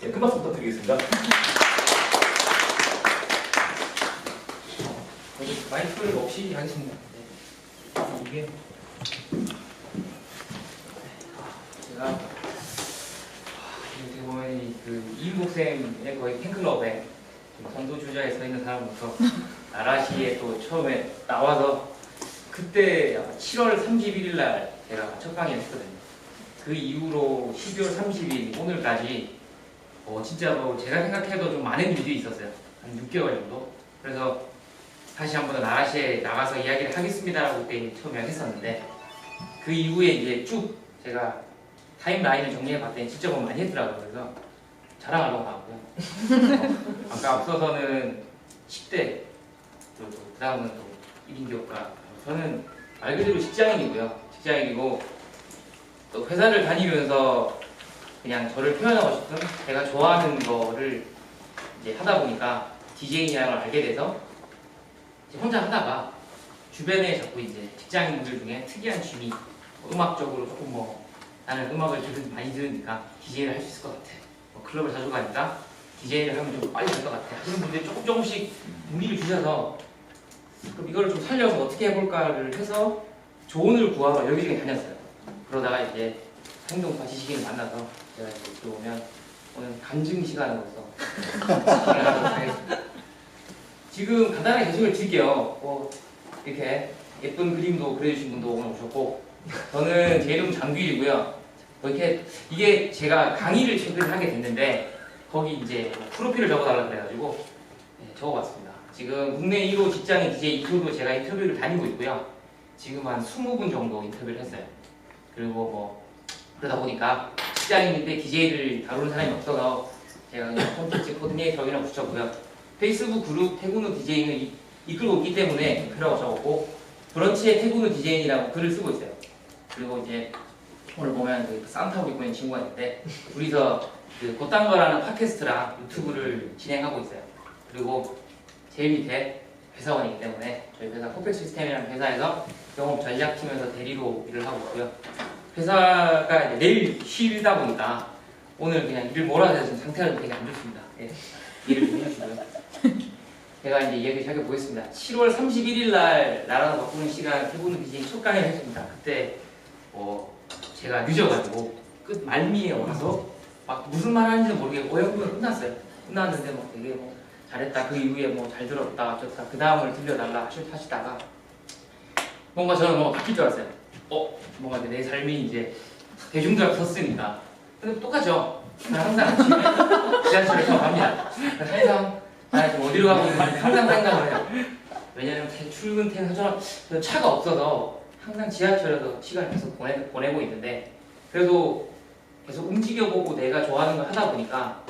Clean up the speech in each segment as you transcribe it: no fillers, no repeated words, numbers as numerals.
네, 큰 박수 부탁드리겠습니다. 마이크를 없이 하겠습니다. 네. 이게 제가 어떻게 보면 그 이윤복쌤의 거의 팬클럽에 선두주자에 서 있는 사람부터 나라시에 또 처음에 나와서 그때 7월 31일 날 제가 첫 강의를 했거든요. 그 이후로 12월 30일 오늘까지 진짜로 제가 생각해도 좀 많은 일들이 있었어요. 한 6개월 정도. 그래서 다시 한 번 더 나라시에 나가서 이야기를 하겠습니다라고 그때 처음에 했었는데 그 이후에 이제 쭉 제가 타임라인을 정리해 봤더니 진짜 뭐 많이 했더라고요. 그래서 자랑하려고 하고 아까 앞서서는 10대 그리고 그 다음은 또 1인 기업가 저는 말 그대로 직장인이고요. 직장인이고 또 회사를 다니면서 그냥 저를 표현하고 싶은 제가 좋아하는 거를 이제 하다 보니까 DJ라는 걸 알게 돼서 혼자 하다가 주변에 자꾸 이제 직장인들 중에 특이한 취미 음악적으로 조금 나는 음악을 많이 들으니까 DJ를 할 수 있을 것 같아. 클럽을 자주 가니까 DJ를 하면 좀 빨리 될 것 같아. 그런 분들이 조금씩 무리를 주셔서 그럼 이거를 좀 살려서 어떻게 해볼까를 해서 조언을 구하러 여기저기 다녔어요. 그러다가 이제 행동파 지식인을 만나서 제가 이제 들어오면 오늘 간증 시간으로서 진행하도록 하겠습니다. 지금 간단하게 개소개를 드릴게요. 이렇게 예쁜 그림도 그려주신 분도 오늘 오셨고 저는 제 이름은 장규일이고요. 이게 제가 강의를 최근에 하게 됐는데 거기 이제 프로필을 적어달라고 그래가지고 적어봤습니다. 지금 국내 1호 직장인 DJ 이쪽으로 제가 인터뷰를 다니고 있고요. 지금 한 20분 정도 인터뷰를 했어요. 그리고 그러다 보니까 직장인인데 DJ를 다루는 사람이 없어서 제가 그냥 콘텐츠 코디네이터이라고 붙였고요. 페이스북 그룹 태군우 DJ는 이끌고 있기 때문에 그라고 적었고 브런치의 태군우 DJ라고 글을 쓰고 있어요. 그리고 이제 오늘 보면 그 산타고 입고 있는 친구가 있는데 둘이서 그 곧단거라는 팟캐스트랑 유튜브를 진행하고 있어요. 그리고 제일 밑에 회사원이기 때문에 저희 회사 포펙 시스템이라는 회사에서 영업 전략팀에서 대리로 일을 하고 있고요. 회사가 이제 내일 쉬다 보니까 오늘 그냥 일을 몰아서 지금 상태가 되게 안 좋습니다. 예, 이해를 좀 해주시고요. 제가 이제 이야기 시작해 보겠습니다. 7월 31일 날 나라로 바꾸는 시간 태국은 BJ 첫 강의를 했습니다. 그때 제가 늦어가지고 끝 말미에 와서 막 무슨 말 하는지는 모르겠고 오연구가 끝났어요. 끝났는데 되게 잘했다. 그 이후에 잘 들었다. 좋다. 그 다음을 들려달라 하시다가 뭔가 저는 바뀔 줄 알았어요. 뭔가 내 삶이 이제 대중들 앞에 섰으니까. 근데 똑같죠. 항상 아침에 지하철을 타고 갑니다. 항상 지금 어디로 가고 있는지 항상 생각을 해요. 왜냐면 출근 퇴근 차가 없어서 항상 지하철에서 시간을 계속 보내고 있는데 그래도 계속 움직여보고 내가 좋아하는 걸 하다 보니까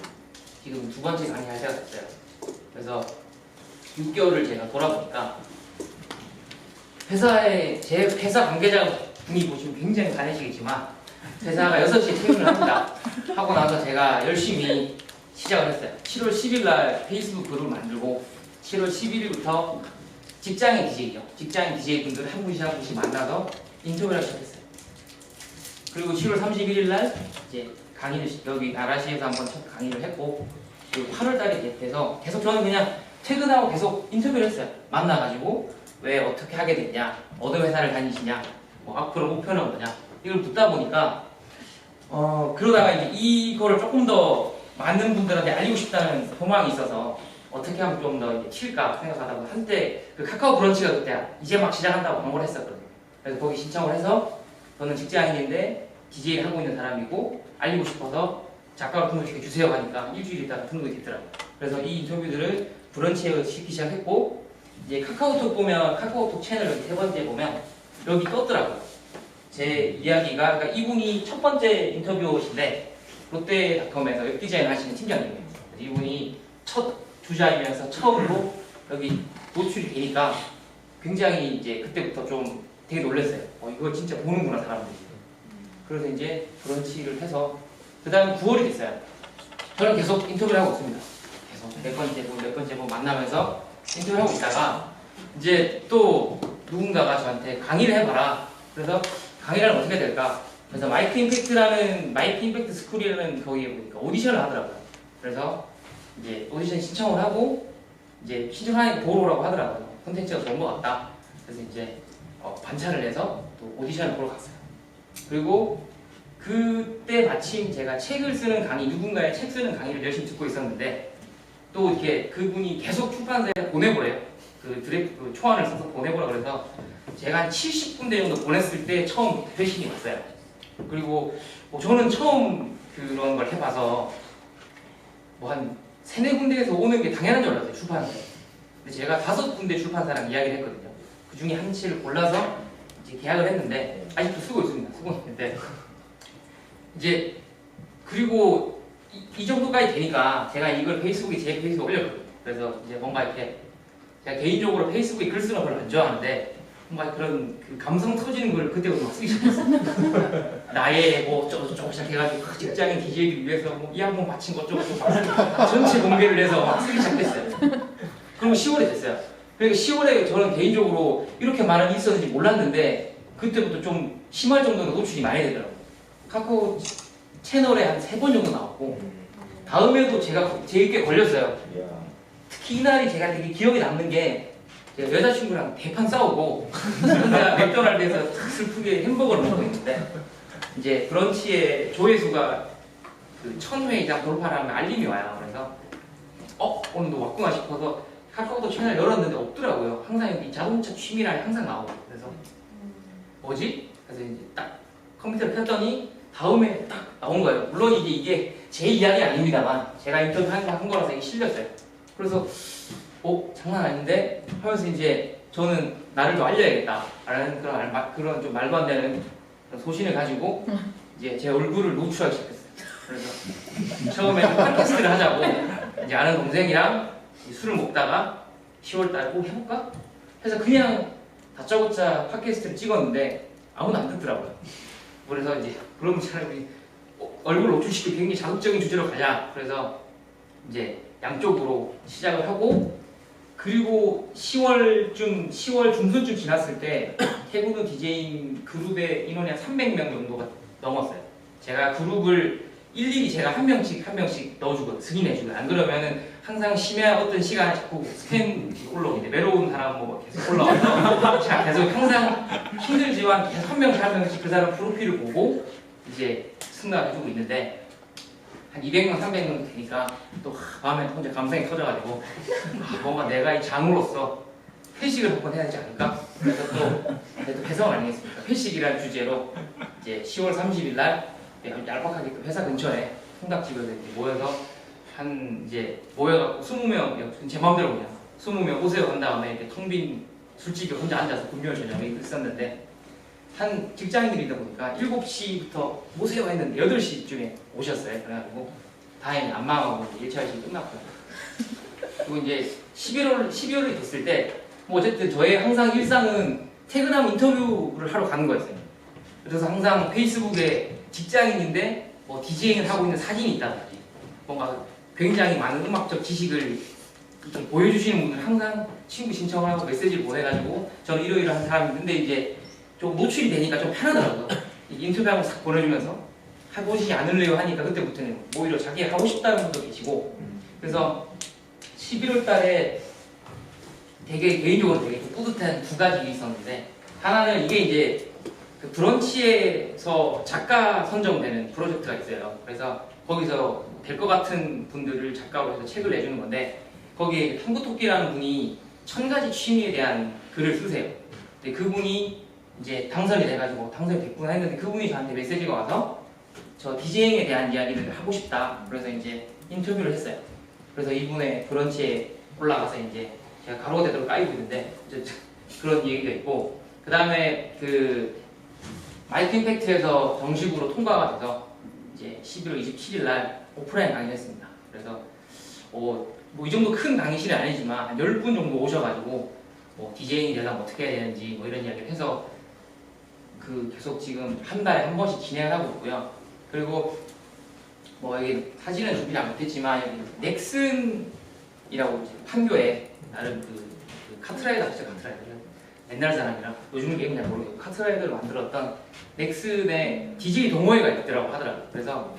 지금 두 번째 강의 할 때가 됐어요. 그래서 6개월을 제가 돌아보니까 제 회사 관계자분이 보시면 굉장히 가내시겠지만 회사가 6시에 퇴근을 합니다. 하고 나서 제가 열심히 시작을 했어요. 7월 10일 날 페이스북 그룹을 만들고 7월 11일부터 직장인 DJ죠. 직장인 DJ 분들을 한 분씩 한 분씩 만나서 인터뷰를 시작했어요. 그리고 7월 31일 날 이제 강의를 여기 나라시에서 한번 첫 강의를 했고 그리고 8월 달에 돼서 계속 저는 그냥 퇴근하고 계속 인터뷰를 했어요. 만나가지고 왜 어떻게 하게 됐냐, 어느 회사를 다니시냐, 앞으로 목표는 뭐냐 이걸 묻다 보니까 그러다가 이제 이거를 조금 더 많은 분들한테 알리고 싶다는 소망이 있어서 어떻게 하면 좀 더 튈까 생각하다가 한때 그 카카오 브런치가 그때 이제 막 시작한다고 광고를 했었거든요. 그래서 거기 신청을 해서 저는 직장인인데 DJ를 하고 있는 사람이고 알리고 싶어서 작가가 등록시켜 주세요 하니까 일주일 있다가 등록이 됐더라고요. 그래서 이 인터뷰들을 브런치에 시키기 시작했고 이제 카카오톡 보면 카카오톡 채널 여기 세 번째 보면 여기 떴더라고요. 제 이야기가 그러니까 이분이 첫 번째 인터뷰이신데 롯데닷컴에서 웹디자인 하시는 팀장님이에요. 이분이 첫 주자이면서 처음으로 여기 노출이 되니까 굉장히 이제 그때부터 좀 되게 놀랐어요. 이걸 진짜 보는구나 사람들이. 그래서 이제 브런치를 해서 그 다음 9월이 됐어요. 저는 계속 인터뷰를 하고 있습니다. 계속 몇 번째 만나면서 인터뷰를 하고 있다가 이제 또 누군가가 저한테 강의를 해봐라. 그래서 강의를 하면 어떻게 될까? 그래서 마이크 임팩트 스쿨이라는 거기에 보니까 오디션을 하더라고요. 그래서 이제 오디션 신청을 하고 이제 신청하니까 보러 오라고 하더라고요. 콘텐츠가 좋은 것 같다. 그래서 이제 반차를 내서 또 오디션을 보러 갔어요. 그리고 그때 마침 제가 책을 쓰는 강의, 누군가의 책 쓰는 강의를 열심히 듣고 있었는데 또 이렇게 그분이 계속 출판사에 보내보래요. 그 초안을 써서 보내보라 그래서 제가 한 70군데 정도 보냈을 때 처음 회신이 왔어요. 그리고 저는 처음 그런 걸 해봐서 뭐 한 3-4군데에서 오는 게 당연한 줄 알았어요, 출판사에. 근데 제가 5군데 출판사랑 이야기를 했거든요. 그 중에 한 치를 골라서 이제 계약을 했는데 아직도 쓰고 있습니다. 쓰고 있는데 이제 그리고 이 정도까지 되니까 제가 이걸 제 페이스북에 올렸거든요. 그래서 이제 뭔가 이렇게 제가 개인적으로 페이스북에 글 쓰는 걸 별로 안 좋아하는데 뭔가 그런 그 감성 터지는 걸 그때부터 막 쓰기 시작했어요. 나의 뭐 어쩌고저쩌고 시작해가지고 직장인 DJ를 위해서 뭐 이 항공 바친 거 어쩌고저쩌고 전체 공개를 해서 막 쓰기 시작했어요. 그리고 10월에 됐어요. 그러니까 10월에 저는 개인적으로 이렇게 많은 일이 있었는지 몰랐는데 그때부터 좀 심할 정도로 노출이 많이 되더라고요. 카카오 채널에 한 3번 정도 나왔고 다음에도 제가 제일 꽤 걸렸어요. 특히 이날이 제가 되게 기억에 남는 게 제가 여자친구랑 대판 싸우고 제가 맥도날드에서 슬프게 햄버거를 먹고 있는데 이제 브런치에 조회수가 그 1000회 이상 돌파하면 알림이 와요. 그래서 오늘도 왔구나 싶어서 카카오톡 채널 열었는데 없더라고요. 항상 여기 자동차 취미란이 항상 나오고 그래서 뭐지? 그래서 이제 딱 컴퓨터를 켰더니 다음에 딱 나온 거예요. 물론 이게 제 이야기 아닙니다만 제가 인터뷰 한 거라서 이게 실렸어요. 그래서 장난 아닌데 하면서 이제 저는 나를 좀 알려야겠다라는 그런 좀 말도 안 되는 소신을 가지고 이제 제 얼굴을 노출하기 시작했어요. 그래서 처음에 팟캐스트를 하자고 이제 아는 동생이랑 술을 먹다가 10월달에 꼭 해볼까? 해서 그냥 다짜고짜 팟캐스트를 찍었는데 아무도 안 듣더라고요. 그래서 이제 그러면 차라리 얼굴 노출시키고 굉장히 자극적인 주제로 가자. 그래서 이제 양쪽으로 시작을 하고 그리고 10월 중순쯤 지났을 때 태국은 DJ 그룹의 인원이 한 300명 정도가 넘었어요. 제가 그룹을 일일이 제가 한 명씩 넣어주고 승인해주고 안 그러면은 항상 심야 어떤 시간에 자꾸 스캔 올라오는데 외로운 사람 뭐 계속 올라와서 제가 계속 항상 힘들지만 계속 한 명씩 그 사람 프로필을 보고 이제 승낙해주고 있는데 한 200명, 300명 되니까 또 마음에 혼자 감성이 터져가지고 뭔가 내가 이 장으로서 회식을 한번 해야 되지 않을까? 그래서 또 배송 아니겠습니까? 회식이라는 주제로 이제 10월 30일 날 얄팍하게 회사 근처에 통닭집에서 모여서 모여갖고 20명, 제 마음대로 그냥 20명 오세요 한 다음에 이렇게 텅 빈 술집에 혼자 앉아서 금요일 저녁에 있었는데 한 직장인들이다 보니까 7시부터 오세요 했는데 8시쯤에 오셨어요. 그래가지고 다행히 안 망하고 1차 회식이 끝났고요. 그리고 이제 12월이 됐을 때 뭐 어쨌든 저의 항상 일상은 퇴근하면 인터뷰를 하러 가는 거였어요. 그래서 항상 페이스북에 직장인인데 뭐 디제잉을 하고 있는 사진이 있다든지 뭔가 굉장히 많은 음악적 지식을 이렇게 보여주시는 분들 항상 친구 신청을 하고 메시지를 보내가지고 저는 이러이러한 사람인데 이제 좀 노출이 되니까 좀 편하더라고요. 인터뷰하고 싹 보내주면서 해보시지 않을래요 하니까 그때부터는 오히려 자기가 하고 싶다는 분도 계시고 그래서 11월 달에 되게 개인적으로 되게 뿌듯한 2가지 일이 있었는데 하나는 이게 이제 그 브런치에서 작가 선정되는 프로젝트가 있어요. 그래서 거기서 될 것 같은 분들을 작가로 해서 책을 내주는 건데 거기에 탐구토끼라는 분이 1000가지 취미에 대한 글을 쓰세요. 근데 그분이 이제 당선이 돼가지고 당선이 됐구나 했는데 그분이 저한테 메시지가 와서 저 디제잉에 대한 이야기를 하고 싶다. 그래서 이제 인터뷰를 했어요. 그래서 이분의 브런치에 올라가서 이제 제가 가로가 되도록 까이고 있는데 그런 얘기가 있고 그 다음에 그 마이크 임팩트에서 정식으로 통과가 돼서 이제 11월 27일 날 오프라인 강의를 했습니다. 그래서 뭐 이 정도 큰 강의실은 아니지만 한 10분 정도 오셔가지고 뭐 디제잉이 되려면 어떻게 해야 되는지 뭐 이런 이야기를 해서 그 계속 지금 한 달에 한 번씩 진행을 하고 있고요. 그리고 뭐 여기 사진은 준비 안 못했지만 여기 넥슨이라고 판교에 나름 그 카트라이더 아시죠? 카트라이더 옛날 사람이라 요즘 게임 잘 모르겠고 카트라이더를 만들었던 넥슨의 DJ 동호회가 있더라고 하더라고요. 그래서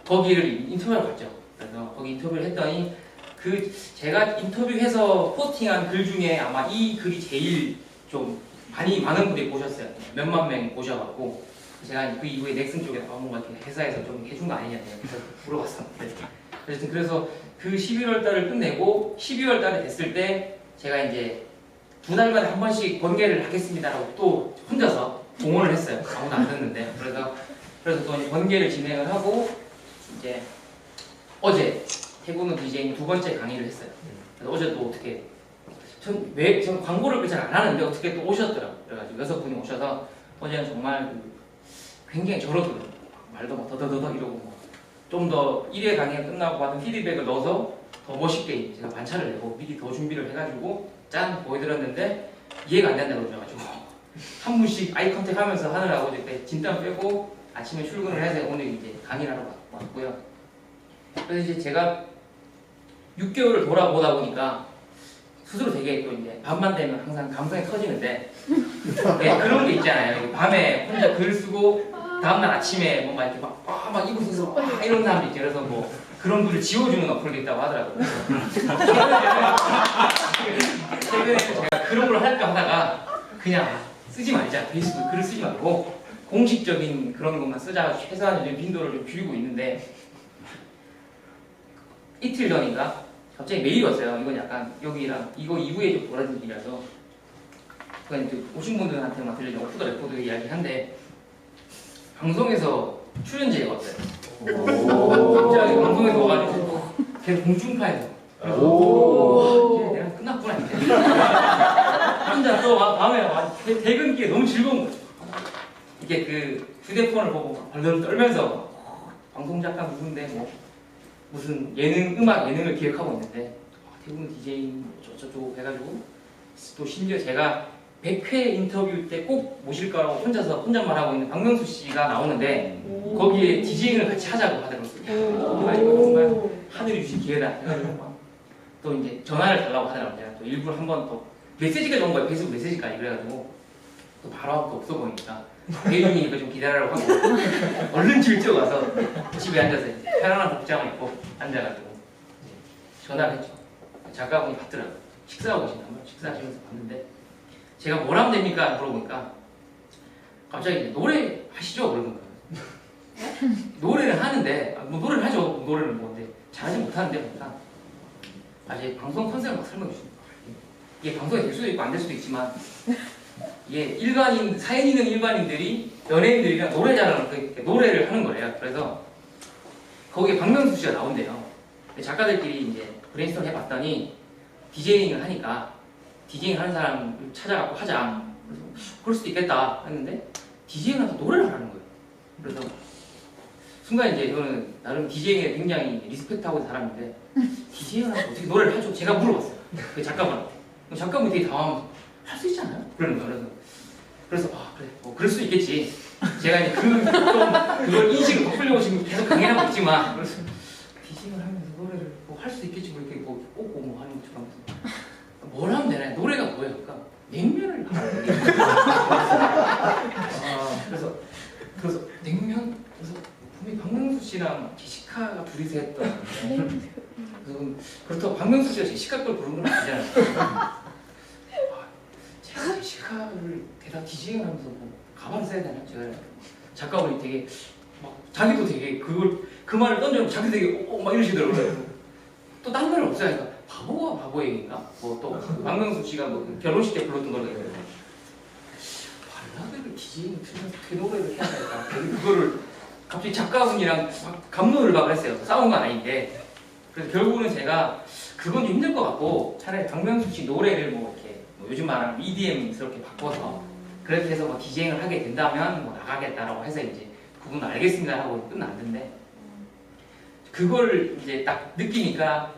거기를 인터뷰하러 갔죠. 그래서 그래서 거기 인터뷰를 했더니 그 제가 인터뷰해서 포스팅한 글 중에 아마 이 글이 제일 좀 많은 분들이 보셨어요. 몇만 명이 보셔갖고 제가 그 이후에 넥슨 쪽에 뭔가 이렇게 회사에서 좀 해준 거 아니냐 그래서 물어봤었는데 어쨌든 그래서 그 11월 달을 끝내고 12월 달에 됐을 때 제가 이제 2달마다 한 번씩 번개를 하겠습니다라고 또 혼자서 공언을 했어요. 아무도 안 듣는데 그래서 또 번개를 진행을 하고 이제 어제 태국은 DJing 2번째 강의를 했어요. 그래서 어제 또 어떻게 전 광고를 잘 안 하는데 어떻게 또 오셨더라고요. 그래가지고 6분이 오셔서 어제는 정말 굉장히 저러더라고요. 말도 막 더더더더 이러고 좀 더 1회 강의가 끝나고 받은 피드백을 넣어서 더 멋있게 제가 반차를 내고 미리 더 준비를 해가지고 짠 보여드렸는데 이해가 안 된다고 그래가지고 한 분씩 아이 컨택 하면서 하느라고 이제 진땀 빼고 아침에 출근을 해서 오늘 이제 강의를 하러 왔고요. 그래서 이제 제가 6개월을 돌아보다 보니까 스스로 되게 또 이제 밤만 되면 항상 감성이 터지는데 네, 그런 게 있잖아요. 밤에 혼자 글 쓰고 다음날 아침에 뭔가 이렇게 막 이곳에서 이런 사람도 있죠. 그래서 뭐 그런 글을 지워주는 어플도 있다고 하더라고요. 최근에 제가 그런 걸 할까 하다가 그냥 쓰지 말자. 페이스북 글을 쓰지 말고 공식적인 그런 것만 쓰자. 최소한 요즘 빈도를 좀 줄이고 있는데 이틀 전인가 갑자기 메일이 왔어요. 이건 약간 여기랑 이거 이후에 좀 돌아진 일이라서 그냥 오신 분들한테만 들려준 오프 더 레코드 이야기한데 방송에서 출연제가 왔어요. 갑자기 방송에서 와가지고 계속 공중파에서 와 내가 끝났구나 이제 혼자 또 밤에 퇴근길에 너무 즐거운 거죠. 이게 그 휴대폰을 보고 벌벌 떨면서 방송 작가 누군데 뭐 무슨 음악 예능을 기획하고 있는데 태국 DJ 저쪽 해가지고 또 심지어 제가 100회 인터뷰 때 꼭 모실 거라고 혼잣말 하고 있는 박명수 씨가 나오는데 거기에 DJ를 같이 하자고 하더라고요. 이거 정말 하늘이 주신 기회다 해가지고 또 이제 전화를 달라고 하더라고요. 제가 또 일부러 한번 또 메시지가 온 거예요. 페이스북 메시지까지 그래가지고 또 바로 하고 없어 보니까 대중이니까 좀 기다리라고 하고 얼른 질적 와서 집에 앉아서 편안한 복장을 입고 앉아가지고 전화를 했죠. 작가분이 받더라고요. 식사하고 계신단 말이에요. 식사하시면서 봤는데 제가 뭘 하면 됩니까? 물어보니까 갑자기 노래 하시죠? 그러는 거예요. 노래를 하는데 뭐 노래를 하죠. 노래는 뭔데 잘하지 못하는데 그러니까 이제 방송 컨셉을 막 설명해 주십니다. 이게 방송이 될 수도 있고 안 될 수도 있지만 이게 사연 있는 일반인들이 연예인들이랑 노래 잘하는 노래를 하는 거예요. 그래서 거기에 박명수 씨가 나온대요. 작가들끼리 이제 브레인스토밍 해봤더니 디제잉을 하니까 디제잉 하는 사람 찾아갖고 하자. 그래서 그럴 수도 있겠다 했는데 디제잉 하면서 노래를 하는 거예요. 그래서 순간 이제 저는 나름 디제잉에 굉장히 리스펙트하고 있는 사람인데 디제잉을 하면서 어떻게 노래를 하죠? 제가 물어봤어요. 그 작가분한테. 작가분이 되게 당황하면서 할 수 있잖아요? 그러는 거예요. 그래서 그래 뭐 그럴 수 있겠지. 제가 이제 그걸 인식을 바꾸려고 지금 계속 강의하고 있지만 그래서 디제잉을 하면서 노래를 뭐 할 수 있겠지 뭐 이렇게 뭐 꽂고 뭐 하는 것처럼 뭘 하면 되나? 노래가 뭐예요? 그러니까 냉면을 하는 거예요. 그래서 냉면 그래서 분명히 박명수 씨랑 제시카가 둘이서 했던 그렇다고 박명수 씨가 제시카 걸 부른 건 아니잖아요. 제가 제시카를 게다가 디제잉을 하면서 뭐 가방을 써야 되나? 제가 작가분이 되게 막 자기도 되게 그 말을 던져놓고 자기 되게 막 이러시더라고요. 또 딴 말은 없어요. 그러니까 바보가 바보 얘기인가? 뭐 또 박명수 씨가 뭐 결혼식 때 불렀던 걸로 얘기해요. 발라드를 디제잉 틀면서 어떻게 노래를 해야 될까? 그거를 갑자기 작가분이랑 막 감론을 막 했어요. 싸운 건 아닌데. 그래서 결국은 제가 그건 좀 힘들 것 같고 차라리 박명수 씨 노래를 뭐 이렇게 뭐 요즘 말하는 EDM스럽게 바꿔서 그렇게 해서 뭐 디제잉을 하게 된다면 뭐 나가겠다라고 해서 이제 그분 알겠습니다 하고 끝났는데 그걸 이제 딱 느끼니까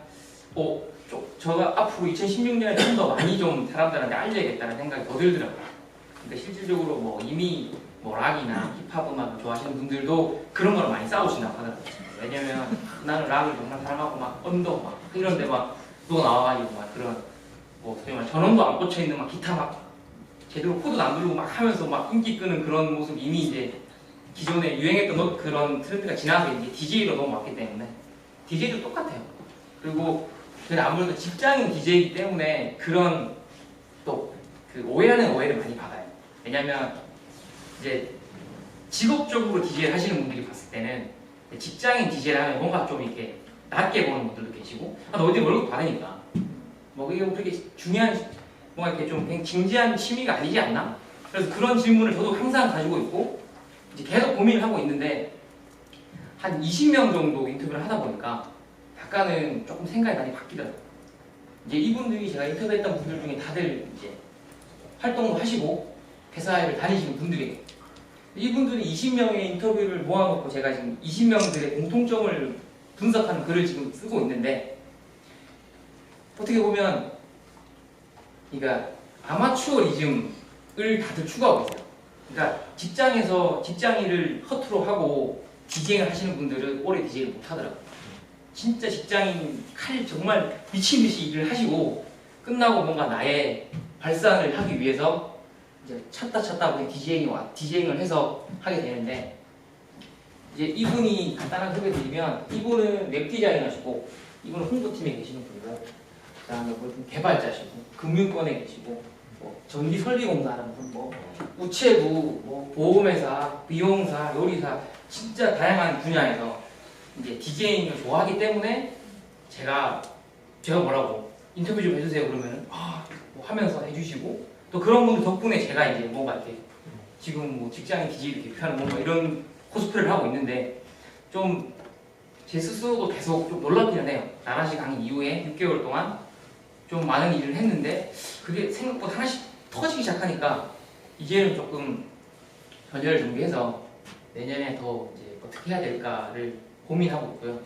제가 앞으로 2016년에 좀 더 많이 좀 사람들한테 알려야겠다는 생각이 더 들더라고요. 근데 실질적으로 뭐 이미 뭐 락이나 힙합 음악을 좋아하시는 분들도 그런 걸 많이 싸우신다고 하더라고요. 왜냐면 나는 락을 정말 사랑하고 막 언더 막 이런데 막 또 나와가지고 막 그런 뭐 소위 말해 전원도 안 꽂혀 있는 막 기타 막 제대로 코드도 안 누르고 막 하면서 막 인기 끄는 그런 모습 이미 이제 기존에 유행했던 그런 트렌드가 지나서 이제 DJ로 넘어왔기 때문에 DJ도 똑같아요. 그리고 저는 아무래도 직장인 DJ이기 때문에 그런 또 그 오해라는 오해를 많이 받아요. 왜냐면 이제 직업적으로 DJ를 하시는 분들이 봤을 때는 직장인 DJ를 하면 뭔가 좀 이렇게 낮게 보는 분들도 계시고, 아, 너 어디 월급 받으니까 뭐 이게 그렇게 중요한 뭔가 이렇게 좀 그냥 진지한 취미가 아니지 않나? 그래서 그런 질문을 저도 항상 가지고 있고 이제 계속 고민을 하고 있는데 한 20명 정도 인터뷰를 하다 보니까 약간은 조금 생각이 많이 바뀌더라고요. 이제 이분들이 제가 인터뷰했던 분들 중에 다들 이제 활동을 하시고 회사를 다니시는 분들이에요. 이분들이 20명의 인터뷰를 모아놓고 제가 지금 20명들의 공통점을 분석하는 글을 지금 쓰고 있는데, 어떻게 보면 그러니까 아마추어리즘을 다들 추구하고 있어요. 그러니까 직장에서 직장인을 허투루 하고 디제잉을 하시는 분들은 오래 디제잉을 못 하더라고요. 진짜 직장인 칼 정말 미친 듯이 일을 하시고 끝나고 뭔가 나의 발산을 하기 위해서 이제 찾다 보니 디제잉을 해서 하게 되는데, 이제 이분이 간단하게 소개드리면 이분은 웹 디자인 하시고 이분은 홍보팀에 계시는 분이고, 그다음에 뭐 개발자시고 금융권에 계시고 뭐 전기 설비 공사하는 분, 뭐 우체부, 뭐 보험회사, 미용사, 요리사, 진짜 다양한 분야에서 이제 디제잉을 좋아하기 때문에 제가 뭐라고 인터뷰 좀 해주세요 그러면은 뭐 하면서 해주시고, 또 그런 분들 덕분에 제가 이제 뭔가 이렇게 지금 뭐 직장인 DJ를 대표하는 뭔가 이런 코스프레를 하고 있는데, 좀 제 스스로도 계속 좀 놀랍기는 해요. 나라시 강의 이후에 6개월 동안 좀 많은 일을 했는데 그게 생각보다 하나씩 터지기 시작하니까 이제는 조금 전열을 준비해서 내년에 더 이제 어떻게 해야 될까를 고민하고 있고요.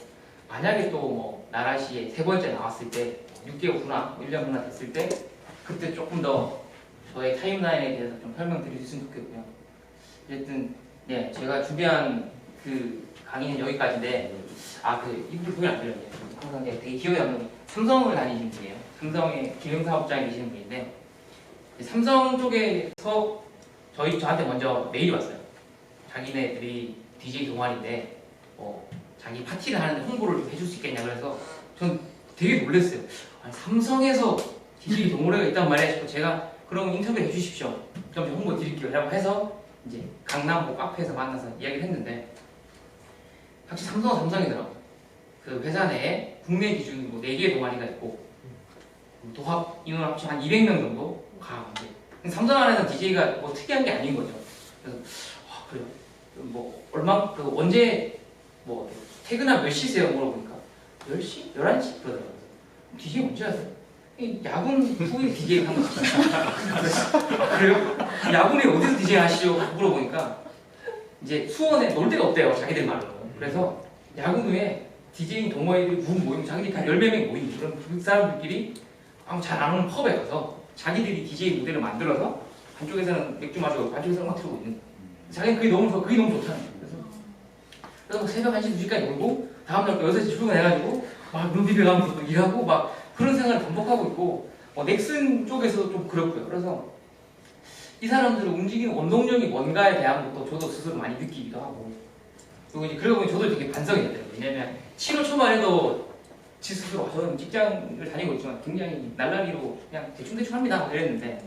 만약에 또 뭐 나라시에 3번째 나왔을 때 6개월 후나 1년 후나 됐을 때 그때 조금 더 저의 타임라인에 대해서 좀 설명드릴 수 있으면 좋겠고요. 어쨌든 네, 제가 준비한 그 강의는 여기까지인데, 이분들 소개 안 드렸네요. 항상 되게 기억에 남는 삼성을 다니시는 분이에요. 삼성의 기능사업장에 계시는 분인데, 삼성 쪽에서 저한테 먼저 메일이 왔어요. 자기네들이 DJ 동아리인데 자기 파티를 하는데 홍보를 좀 해줄 수 있겠냐. 그래서 전 되게 놀랐어요. 아니, 삼성에서 DJ 동호회가 있단 말이야 싶고, 제가 그럼 인터뷰 해주십시오. 그럼 제가 홍보 드릴게요. 라고 해서 이제 강남구 카페에서 만나서 이야기를 했는데, 확실히 삼성은 삼성이더라고요. 그 회사 내에 국내 기준으로 4개의 동아리가 있고 도합 인원 합치 한 200명 정도 가는데, 삼성 안에서 DJ가 뭐 특이한 게 아닌 거죠. 그래서 그래요. 뭐 언제 뭐 퇴근하면 몇 시세요? 물어보니까 10시? 11시? 그러더라고요. DJ 언제 하세요? 야근 후에 DJ 한 거지. 그래요? 야근에 어디서 DJ 하시죠? 물어보니까 이제 수원에 놀 데가 없대요, 자기들 말로. 그래서 야근 후에 디제잉 동호회들이 모임, 자기들이 한 10몇 명 모임, 그런 그 사람들끼리 아무 잘 안 오는 펍에 가서 자기들이 DJ 무대를 만들어서 한쪽에서는 맥주 마시고 한쪽에서는 음악 틀고 있는 거예요. 자기는 그게 너무 좋다는 거예요. 그래서 새벽 1시, 2시까지 놀고 다음날 또 6시 출근해가지고 막 룸비비에 가면서 또 일하고 막 그런 생활을 반복하고 있고, 넥슨 쪽에서도 좀 그렇고요. 그래서 이 사람들을 움직이는 원동력이 뭔가에 대한 것도 저도 스스로 많이 느끼기도 하고, 그리고 이제 그러고 보니 저도 되게 반성이 되더라고요. 왜냐면 7월 초만 해도 지 스스로 저는 직장을 다니고 있지만 굉장히 날라리로 그냥 대충 합니다 이랬는데,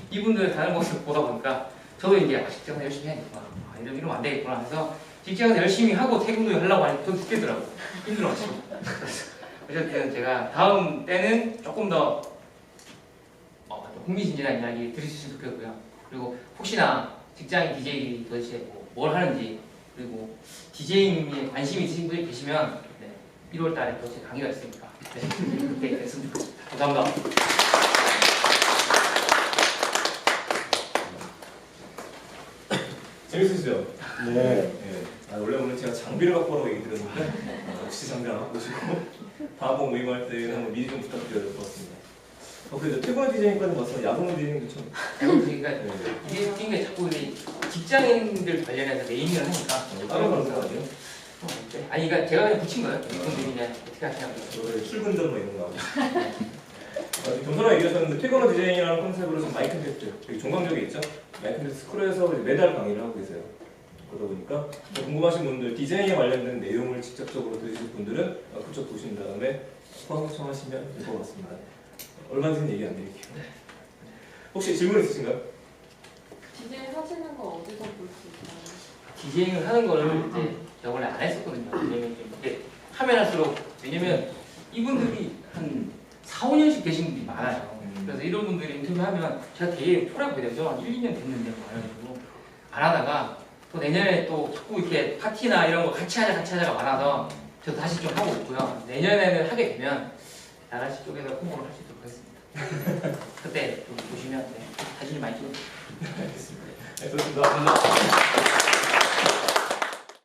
이분들 다른 모습 보다 보니까 저도 이제 직장을 열심히 해야겠구나, 이러면 안 되겠구나 해서 직장에서 열심히 하고 퇴근 후에 하려고 하니까 좀 죽겠더라고요. 힘들어가지고. 어쨌든 제가 다음 때는 조금 더 흥미진진한 이야기 들을 수 있으면 좋겠고요. 그리고 혹시나 직장인 DJ들이 도대체 뭘 하는지, 그리고 DJ에 관심이 있으신 분이 계시면 1월 달에 또 제 강의가 있으니까 그때 됐으면 좋겠습니다. 감사합니다. 재밌으시죠? 네. 원래 오늘 제가 장비를 갖고 오라고 얘기 드렸는데 혹시 장비 안 갖고 오시고 다음번 모임할 때는 한번 미리 좀 부탁드려야 될 것 같습니다. 그래서 퇴근 디자인까지 와서 야동 디자인도 참. 그러니까 이게 웃긴 게 자꾸 직장인들 관련해서 네이밍을 하니까 따로 가는 거 아니에요? 아니, 그러니까 제가 그냥 붙인 거예요. 이분들이 그냥 어떻게 하시냐고. 출근 전뭐 이런 거 하고. 겸손하게 얘기하셨는데 퇴근 디자인이라는 컨셉으로 좀 마이크 테스트 되게 종강적이 있죠? 마이크 테스트 스쿨에서 매달 강의를 하고 계세요. 그러다 보니까 궁금하신 분들, 디자인에 관련된 내용을 직접적으로 들으실 분들은 그쪽 보신 다음에 포함 요청하시면 될 것 같습니다. 얼마든지 얘기 안 드릴게요. 혹시 질문 있으신가요? 디자인 하시는 거 어디서 볼 수 있어요? 디제잉을 하는 거를 이제 제가 원래 안 했었거든요. 왜냐면 좀 이렇게 하면 할수록, 왜냐면 이분들이 한 4, 5년씩 계신 분들이 많아요. 그래서 이런 분들이 인터뷰하면 제가 되게 초라하게 보게 되죠. 한 1, 2년 됐는데 말해가지고 안 하다가 또 내년에 또 자꾸 이렇게 파티나 이런 거 같이 하자가 많아서 저도 다시 좀 하고 있고요. 내년에는 하게 되면 나라시 쪽에서 홍보를 할 수 있도록 하겠습니다. 그때 좀 보시면 사진이 많이 찍어주세요. 알겠습니다. 네, 좋습니다. 감사합니다.